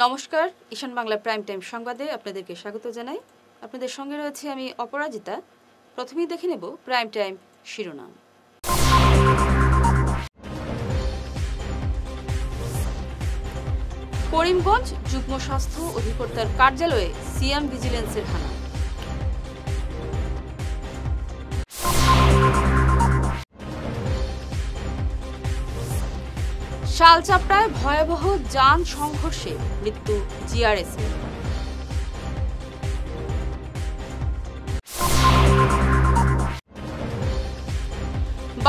নমস্কার, ঈশান Bangla prime time সংবাদে আপনাদেরকে স্বাগত জানাই। আপনাদের সঙ্গে রয়েছে আমি অপরাজিতা। প্রথমেই দেখে নেব প্রাইম টাইম শিরোনাম। করিমগঞ্জ যুগ্ম স্বাস্থ্য অধিকর্তার কার্যালয়ে সিএম ভিজিলেন্সের হানা। শালচাপড়ায় ভয়াবহ যান সংঘর্ষে মৃত্যু জিআরএসের।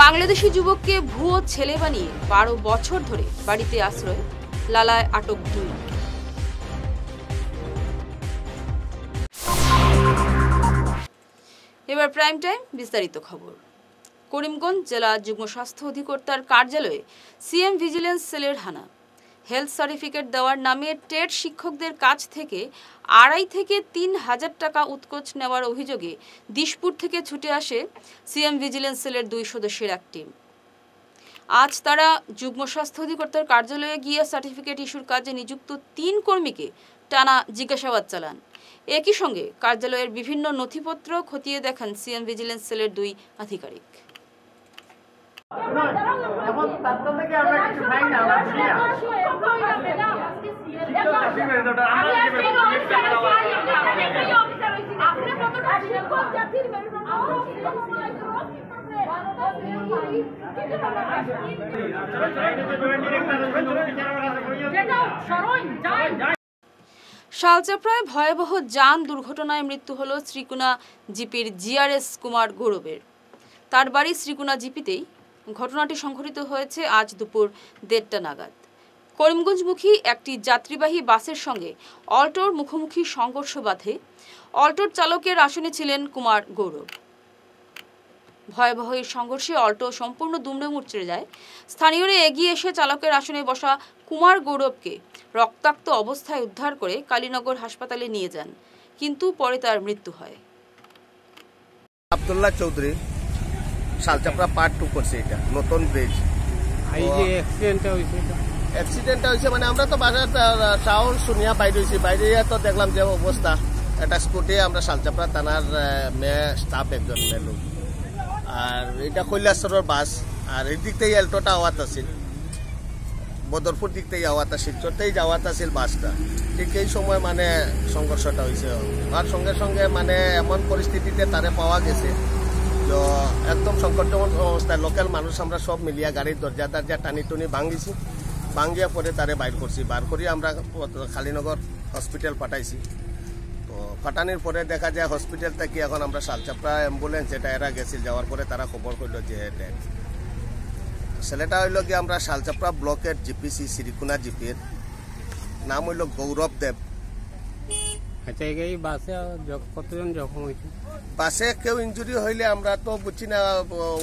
বাংলাদেশি যুবককে ভুয়ো ছেলে বানিয়ে 12 বছর ধরে বাড়িতে আশ্রয়, লালায় আটক 2। এবার প্রাইম টাইম বিস্তারিত খবর। করিমগঞ্জ জেলা যুগ্ম স্বাস্থ্য অধিকর্তার কার্যালয়ে সিএম ভিজিলেন্স সেলের হানা। হেলথ সার্টিফিকেট দেওয়ার নামে টেট শিক্ষকদের কাছ থেকে 2.5 থেকে 3 হাজার টাকা উৎকোচ নেওয়ার অভিযোগে দিশপুর থেকে ছুটে আসে সিএম ভিজিলেন্স সেলের 2 সদস্যের এক টিম। আজ তারা যুগ্ম স্বাস্থ্য অধিকর্তার কার্যালয়ে গিয়ে সার্টিফিকেট ইস্যুর কাজে নিযুক্ত 3 কর্মীকে টানা জিজ্ঞাসাবাদ চালান। একই সঙ্গে কার্যালয়ের বিভিন্ন নথিপত্র খতিয়ে দেখান সিএম ভিজিলেন্স সেলের 2 আধিকারিক। শালচাপড়ায় ভয়াবহ যান দুর্ঘটনায় মৃত্যু হল শ্রীকুনা জিপির জিআরএস কুমার গৌরবের। তার বাড়ি শ্রীকুনা জিপিতেই। ঘটনাটি সংঘটিত হয়েছে আজ দুপুর 1:30টা নাগাদ। করিমগঞ্জমুখী একটি যাত্রীবাহী বাসের সঙ্গে অল্টোর মুখোমুখি সংঘর্ষ বাধে। অল্টোর চালকের আসনে ছিলেন কুমার গৌরব। ভয়াবহ এই সংঘর্ষে অল্টো সম্পূর্ণ দুমড়ে মুচড়ে যায়। স্থানীয়রা এগিয়ে এসে চালকের আসনে বসা কুমার গৌরবকে রক্তাক্ত অবস্থায় উদ্ধার করে কালীনগর হাসপাতালে নিয়ে যান, কিন্তু পরে তার মৃত্যু হয়। আব্দুল্লাহ চৌধুরী শালচাপড়া পার্ট 2 করছে, এটা নতুন ব্রিজ। এই যে অ্যাক্সিডেন্টটা হয়েছে মানে আমরা তো বাজার টাউন শুনিয়া বাইরে হয়েছি, বাইরে তো দেখলাম যে অবস্থা। একটা স্কুটি আমরা শালচাপড়া থানার মেয়ে স্টাফ একজন মেলু, আর এটা কৈলাসরের বাস, আর এই দিক থেকে এল্টোটা আওয়াত আছিল, বদরপুর দিক থেকে আওয়াত আছিল, চোরতেই যাওয়াত আছিল বাসটা। ঠিক এই সময় মানে সংঘর্ষটা হয়েছে। আর সঙ্গে সঙ্গে মানে এমন পরিস্থিতিতে তারে পাওয়া গেছে তো একদম সংকটজনক অবস্থায়। লোকাল মানুষ আমরা সব মিলিয়া গাড়ির দরজা দরজা টানি টুনি ভাঙিছি, ভাঙিয়া পরে তারে বাইর করছি। বার করি আমরা কালীনগর হসপিটাল পাঠাইছি। তো পাঠানোর পরে দেখা যায় হসপিটাল থেকে এখন আমরা শালচাপড়া অ্যাম্বুলেন্স যেটা এরা গেছিল, যাওয়ার পরে তারা খবর করল যে ডেড। ছেলেটা হইল কি আমরা শালচাপড়া ব্লকের জিপিসি শ্রীকুনা জিপির নাম হইল গৌরব দেব। আচ্ছা, এই বাসে কতজন জখম হয়েছে? বাসে কেউ ইঞ্জুরি হইলে আমরা তো বুঝছি না,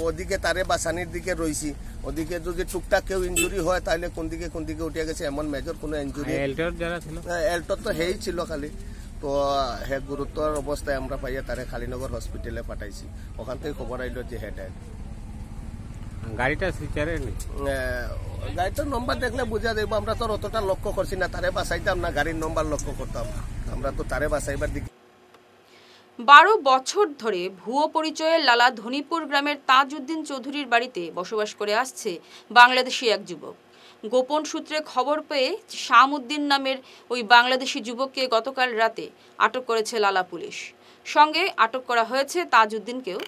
ওদিকে তারে বাসানির দিকে রয়েছি। ওদিকে যদি টুকটাক কেউ ইঞ্জুরি হয় তাহলে কোন দিকে উঠে গেছে, এমন মেজর কোনো ইঞ্জুরি। এল্টোর তো হেই ছিল খালি। তো হে গুরুতর অবস্থায় আমরা পাইয়া তারে কালীনগর হসপিটালে পাঠাইছি। ওখান থেকে খবর আইল যে হেড গাড়িটা সিচারে গাড়িটার নম্বর দেখলে বুঝা দেবো। আমরা তো অতটা লক্ষ্য করছি না, তারে বাঁচাইতাম না, গাড়ির নম্বর লক্ষ্য করতাম। আমরা তো তারে বাঁচাইবার দিকে। 12 বছর ধরে ভুয়ো পরিচয়ে লালা ধনীপুর গ্রামের তাজউদ্দিন চৌধুরীর বাড়িতে বসবাস করে আসছে বাংলাদেশি এক যুবক। গোপন সূত্রে খবর পেয়ে শামউদ্দিন নামের ওই বাংলাদেশি যুবককে গতকাল রাতে আটক করেছে লালা পুলিশ। সঙ্গে আটক করা হয়েছে তাজউদ্দিনকেও।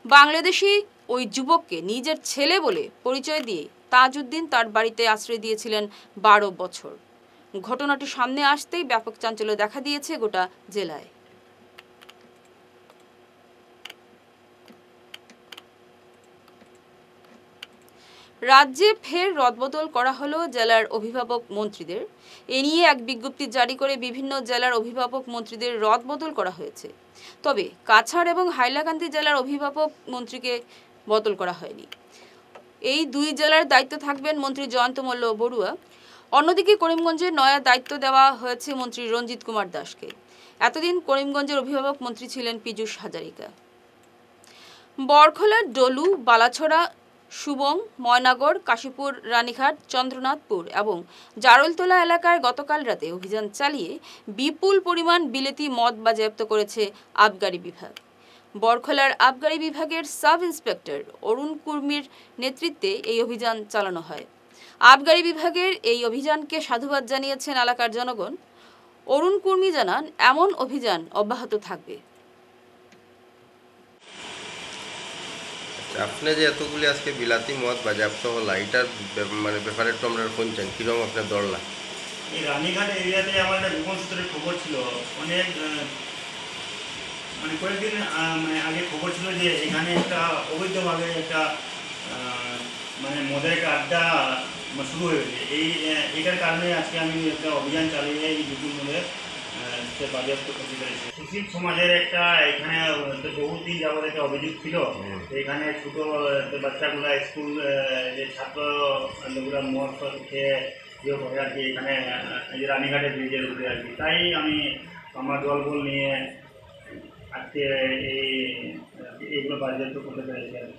বাংলাদেশি ওই যুবককে নিজের ছেলে বলে পরিচয় দিয়ে তাজউদ্দিন তার বাড়িতে আশ্রয় দিয়েছিলেন 12 বছর। ঘটনাটি সামনে আসতেই ব্যাপক চাঞ্চল্য দেখা দিয়েছে গোটা জেলায়। রাজ্যে ফের রদবদল করা হলো জেলার অভিভাবক মন্ত্রীদের। এ নিয়ে এক বিজ্ঞপ্তি জারি করে বিভিন্ন জেলার অভিভাবক মন্ত্রীদের রদবদল করা হয়েছে। তবে কাছাড় এবং হাইলাকান্দি জেলার অভিভাবক মন্ত্রীকে বদল করা হয়নি। এই 2 জেলার দায়িত্ব থাকবেন মন্ত্রী জয়ন্ত মল্ল বড়ুয়া। অন্যদিকে করিমগঞ্জের নয়া দায়িত্ব দেওয়া হয়েছে মন্ত্রী রঞ্জিত কুমার দাসকে। এতদিন করিমগঞ্জের অভিভাবক মন্ত্রী ছিলেন পীযূষ হাজারিকা। বরখলার ডলু, বালাছড়া, সুবং, ময়নাগড়, কাশীপুর, রানীঘাট, চন্দ্রনাথপুর এবং জারলতলা এলাকায় গতকাল রাতে অভিযান চালিয়ে বিপুল পরিমাণ বিলেতি মদ বাজেয়াপ্ত করেছে আবগারি বিভাগ। বরখলার আবগারি বিভাগের সাব ইন্সপেক্টর অরুণ কুর্মির নেতৃত্বে এই অভিযান চালানো হয়। আবগারি বিভাগের এই অভিযানকে সাধুবাদ জানিয়েছেন এলাকার জনগণ। অরুণ কুর্মি জানান, এমন অভিযান অব্যাহত থাকবে। আপনি যে এতগুলি আজকে বিলাতি মদ বাজেয়াপ্ত হল, এটার মানে ব্যাপারে তো আমরা শুনছেন, কিরকম আপনার দরলা? এই রানীঘাট এরিয়াতে আমার একটা গোপন সূত্রে খবর ছিল, অনেক মানে কয়েকদিন মানে আগে খবর ছিল যে এখানে একটা অবৈধভাবে একটা মানে মদের একটা আড্ডা শুরু হয়েছে। এইটার কারণে আজকে আমি একটা অভিযান চালিয়ে এই বিপুল মদের বাজেয়াপ্ত করতে পেরেছি। মুসলিম সমাজের একটা এখানে বহুদিন যাবত একটা অভিযোগ ছিল, এখানে ছোটো বাচ্চাগুলা স্কুল যে ছাত্রগুলা মদ খেয়ে ইয়ে করে আর কি, এখানে এই যে রানীঘাটের ব্রিজের উপরে আর কি। তাই আমি আমার দলবল নিয়ে আজকে এইগুলো বাজেয়াপ্ত করতে পেরেছি আর কি।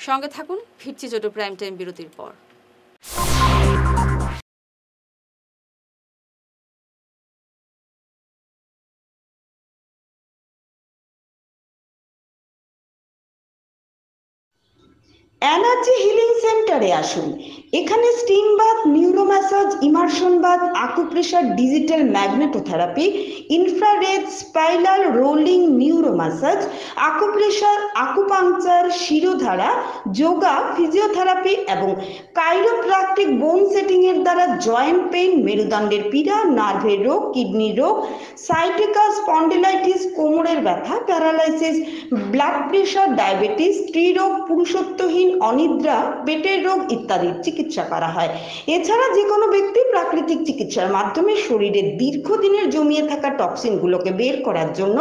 সঙ্গে থাকুন, ফিরছি ছোট প্রাইম টাইম বিরতির পর। এনার্জি হিলিং সেন্টারে আসুন। এখানে steam bath, neuro massage, immersion bath, acupressure, digital magnetotherapy, infrared, spiral rolling neuro massage, acupressure, acupuncture, shirodhara, yoga, physiotherapy এবং কাইরোপ্র্যাকটিক বোন সেটিং এর দ্বারা জয়েন্ট পেইন, মেরুদণ্ডের পীড়া, নার্ভের রোগ, কিডনির রোগ, সাইটিকা, স্পন্ডিলাইটিস, কোমরের ব্যথা, প্যারালাইসিস, ব্লাড প্রেশার, ডায়াবেটিস, স্ত্রীরোগ, পুরুষত্বহীন, অনিদ্রা, পেটের রোগ ইত্যাদির চিকিৎসা করা হয়। এছাড়া যে কোনো ব্যক্তি প্রাকৃতিক চিকিৎসার মাধ্যমে শরীরের দীর্ঘদিনের জমিয়ে থাকা টক্সিনগুলোকে বের করার জন্য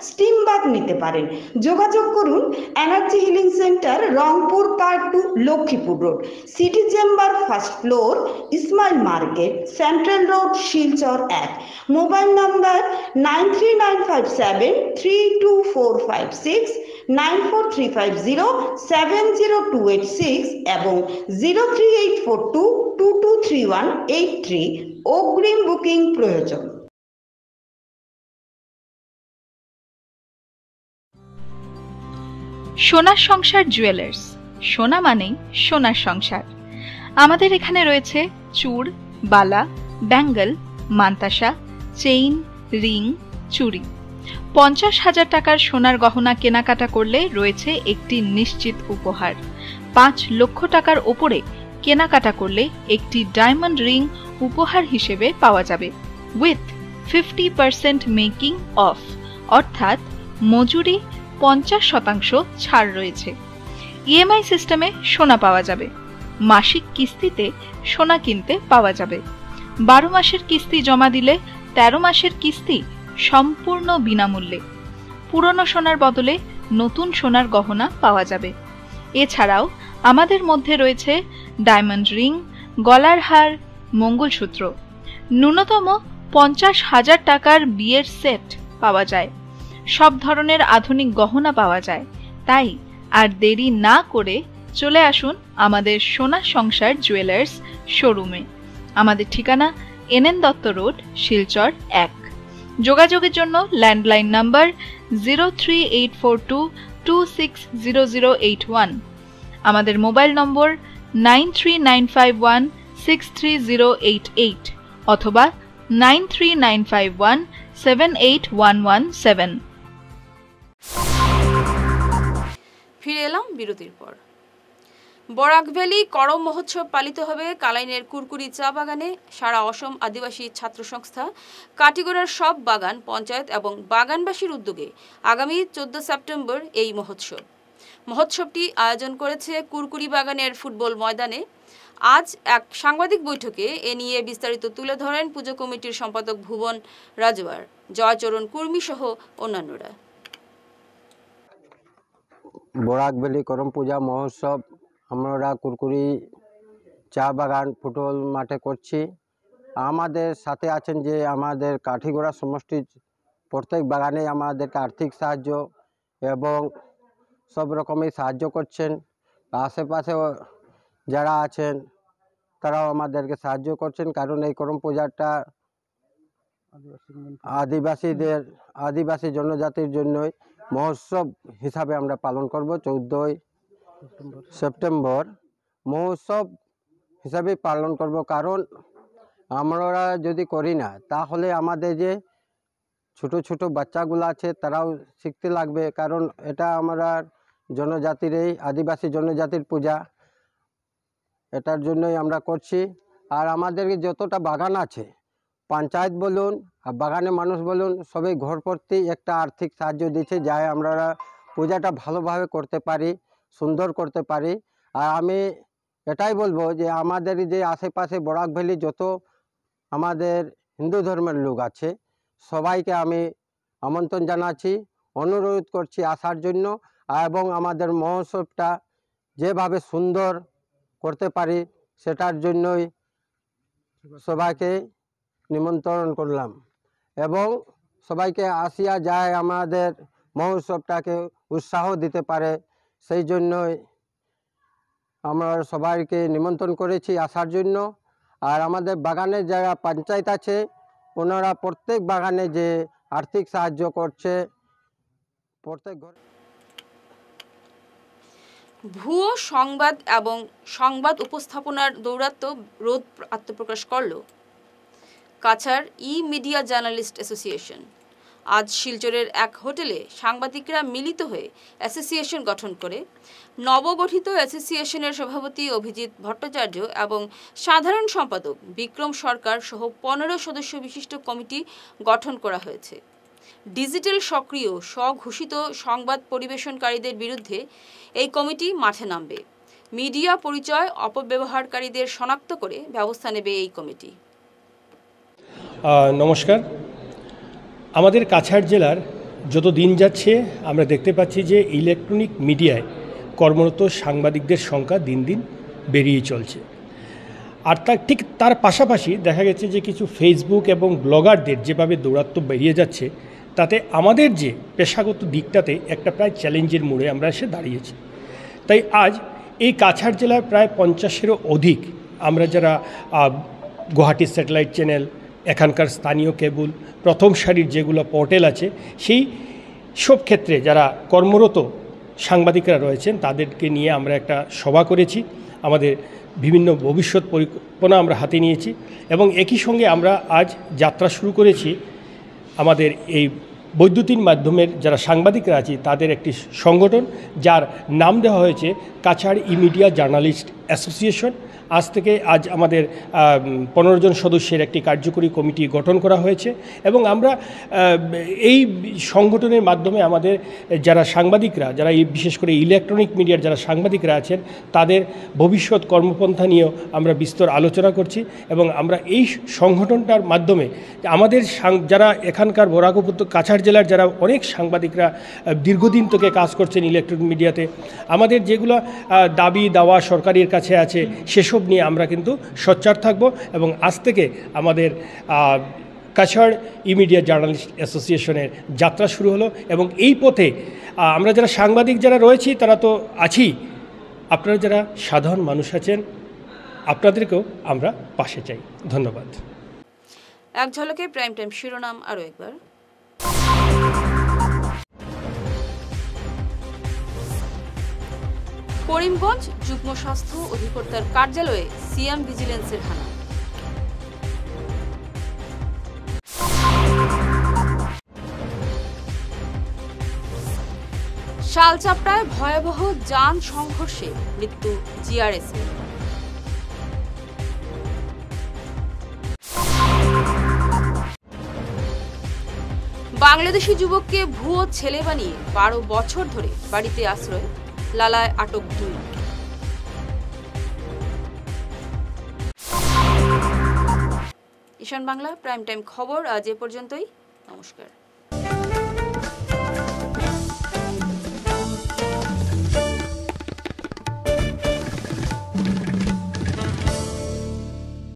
স্টিম বাথ নিতে পারেন। যোগাযোগ করুন energy healing centre, Rangpur part 2, Lakshmipur road, city chamber, first floor, Ismail market, central road, Silchar 1। Mobile number 9395732456, 9435070286 এবং 03842223183। অগ্রিম বুকিং প্রয়োজন। সোনার সংসার জুয়েলার্স, সোনা মানেই সোনার সংসার। আমাদের এখানে রয়েছে চূড়, বালা, ব্যাঙ্গল, মান্তাসা, চেইন, রিং, চুড়ি। 50,000 টাকার সোনার গহনা কেনাকাটা করলে রয়েছে একটি নিশ্চিত উপহার। 5 লক্ষ টাকার ওপরে কেনাকাটা করলে একটি ডায়মন্ড রিং উপহার হিসেবে পাওয়া যাবে, উইথ 50% মেকিং অফ, অর্থাৎ মজুরি 50% ছাড় রয়েছে। ইএমআই সিস্টেমে সোনা পাওয়া যাবে। মাসিক কিস্তিতে সোনা কিনতে পাওয়া যাবে। 12 মাসের কিস্তি জমা দিলে 13 মাসের কিস্তি সম্পূর্ণ বিনামূল্যে। পুরনো সোনার বদলে নতুন সোনার গহনা পাওয়া যাবে। এছাড়াও আমাদের মধ্যে রয়েছে ডায়মন্ড রিং, গলার হার, মঙ্গলসূত্র। ন্যূনতম 50,000 টাকার বিয়ের সেট পাওয়া যায়। সব ধরনের আধুনিক গহনা পাওয়া যায়। তাই আর দেরি না করে চলে আসুন আমাদের সোনা সংসার জুয়েলার্স শোরুমে। আমাদের ঠিকানা এনএন দত্ত রোড, শিলচর 1। যোগাযোগের জন্য ল্যান্ডলাইন নাম্বার 03842260081, আমাদের মোবাইল নম্বর 9395163088 অথবা 9395178117। ফিরে এলাম বিরতির পর। বরাক ভ্যালি করম মহোৎসব পালিত হবে কালাইনের কুরকুরি চা বাগানে। সারা অসম আদিবাসী ছাত্র সংস্থা, কাটিগড়ার সব বাগান পঞ্চায়েত এবং বাগানবাসীর উদ্যোগে আগামী 14 সেপ্টেম্বর এই মহোৎসবটি আয়োজন করেছে কুরকুরি বাগানের ফুটবল ময়দানে। আজ এক সাংবাদিক বৈঠকে এ নিয়ে বিস্তারিত তুলে ধরেন পুজো কমিটির সম্পাদক ভুবন রাজওয়ার, জয়চরণ কুর্মী সহ অন্যান্যরা। বরাক ভ্যালি করম পূজা মহোৎসব আমরা কুরকুরি চা বাগান ফুটবল মাঠে করছি। আমাদের সাথে আছেন যে আমাদের কাঠিগড়া সমষ্টির প্রত্যেক বাগানে আমাদেরকে আর্থিক সাহায্য এবং সব রকমই সাহায্য করছেন। আশেপাশে যারা আছেন তারাও আমাদেরকে সাহায্য করছেন, কারণ এই করম পূজাটা আদিবাসী জনজাতির জন্যই মহোৎসব হিসাবে আমরা পালন করব। 14ই সেপ্টেম্বর মহোৎসব হিসাবে পালন করব, কারণ আমরা যদি করি না তাহলে আমাদের যে ছোট ছোট বাচ্চাগুলো আছে তারাও শিখতে লাগবে, কারণ এটা আমরা জনজাতির এই আদিবাসী জনজাতির পূজা, এটার জন্যই আমরা করছি। আর আমাদের যতটা বাগান আছে, পঞ্চায়েত বলুন আর বাগানের মানুষ বলুন, সবাই ঘর প্রতি একটা আর্থিক সাহায্য দিচ্ছে, যাই আমরা পূজাটা ভালোভাবে করতে পারি, সুন্দর করতে পারি। আর আমি এটাই বলবো যে আমাদের যে আশেপাশে বরাক ভ্যালি যত আমাদের হিন্দু ধর্মের লোক আছে সবাইকে আমি আমন্ত্রণ জানাচ্ছি, অনুরোধ করছি আসার জন্য, এবং আমাদের মহোৎসবটা যেভাবে সুন্দর করতে পারি সেটার জন্যই সবাইকে নিমন্ত্রণ করলাম, এবং সবাইকে আসিয়া যায় আমাদের মহোৎসবটাকে উৎসাহ দিতে পারে, সেই জন্যই আমরা সবাইকে নিমন্ত্রণ করেছি আসার জন্য। আর আমাদের বাগানের যারা পঞ্চায়েত আছে ওনারা প্রত্যেক বাগানে যে আর্থিক সাহায্য করছে প্রত্যেক ঘরে। ভুয়ো সংবাদ এবং সংবাদ উপস্থাপনার দৌরাত্ম্য রোধ আত্মপ্রকাশ করল কাছাড় ই-মিডিয়া জার্নালিস্ট অ্যাসোসিয়েশন। আজ শিলচরের এক হোটেলে সাংবাদিকরা মিলিত হয়ে অ্যাসোসিয়েশন গঠন করে নবগঠিত অ্যাসোসিয়েশনের সভাপতি অভিজিৎ ভট্টাচার্য এবং সাধারণ সম্পাদক বিক্রম সরকার সহ 15 সদস্য বিশিষ্ট কমিটি গঠন করা হয়েছে। ডিজিটাল সক্রিয় স্বঘোষিত সংবাদ পরিবেশনকারীদের বিরুদ্ধে এই কমিটি মাঠে নামবে। মিডিয়া পরিচয় অপব্যবহারকারীদের শনাক্ত করে ব্যবস্থা নেবে এই কমিটি। নমস্কার। আমাদের কাছাড় জেলার যত দিন যাচ্ছে আমরা দেখতে পাচ্ছি যে ইলেকট্রনিক মিডিয়ায় কর্মরত সাংবাদিকদের সংখ্যা দিন দিন বেরিয়ে চলছে। আর তার পাশাপাশি দেখা গেছে যে কিছু ফেসবুক এবং ব্লগারদের যেভাবে দৌরাত্ম্য বেরিয়ে যাচ্ছে, তাতে আমাদের যে পেশাগত দিকটাতে একটা প্রায় চ্যালেঞ্জের মোড়ে আমরা এসে দাঁড়িয়েছি। তাই আজ এই কাছাড় জেলার প্রায় 50-এরও অধিক আমরা যারা গুয়াহাটি স্যাটেলাইট চ্যানেল, এখানকার স্থানীয় কেবল, প্রথম সারির যেগুলো পোর্টাল আছে, সেই সব ক্ষেত্রে যারা কর্মরত সাংবাদিকরা রয়েছেন তাদেরকে নিয়ে আমরা একটা সভা করেছি। আমাদের বিভিন্ন ভবিষ্যৎ পরিকল্পনা আমরা হাতে নিয়েছি, এবং একই সঙ্গে আমরা আজ যাত্রা শুরু করেছি আমাদের এই বৈদ্যুতিন মাধ্যমের যারা সাংবাদিকরা আছে তাদের একটি সংগঠন, যার নাম দেওয়া হয়েছে কাছাড় ই-মিডিয়া জার্নালিস্ট অ্যাসোসিয়েশন। আজ আমাদের 15 জন সদস্যের একটি কার্যকরী কমিটি গঠন করা হয়েছে, এবং আমরা এই সংগঠনের মাধ্যমে আমাদের যারা সাংবাদিকরা, যারা বিশেষ করে ইলেকট্রনিক মিডিয়ার যারা সাংবাদিকরা আছেন তাদের ভবিষ্যৎ কর্মপন্থা নিয়েও আমরা বিস্তর আলোচনা করছি। এবং আমরা এই সংগঠনটার মাধ্যমে আমাদের যারা এখানকার বরাক উপত্যকা কাছাড় জেলার যারা অনেক সাংবাদিকরা দীর্ঘদিন থেকে কাজ করছেন ইলেকট্রনিক মিডিয়াতে, আমাদের যেগুলো দাবি দাওয়া সরকারের কাছে আছে সেসব নিয়ে আমরা কিন্তু সোচ্চার থাকব। এবং আজ থেকে আমাদের কাছাড় ই-মিডিয়া জার্নালিস্ট অ্যাসোসিয়েশনের যাত্রা শুরু হলো, এবং এই পথে আমরা যারা সাংবাদিক যারা রয়েছি তারা তো আছি, আপনারা যারা সাধারণ মানুষ আছেন আপনাদেরকেও আমরা পাশে চাই। ধন্যবাদ। এক ঝলকে প্রাইম টাইম শিরোনাম আরও একবার। করিমগঞ্জ যুগ্ম স্বাস্থ্য অধিকর্তার কার্যালয়ে সিএম ভিজিলেন্সের হানা। শালচাপড়ায় ভয়াবহ যান সংঘর্ষে মৃত্যু জিআরএস। বাংলাদেশি যুবককে ভুয়ো ছেলে বানিয়ে 12 বছর ধরে বাড়িতে আশ্রয়, লালায় আটক 2। ঈশান বাংলা প্রাইম টাইম খবর আজ এ পর্যন্তই। নমস্কার।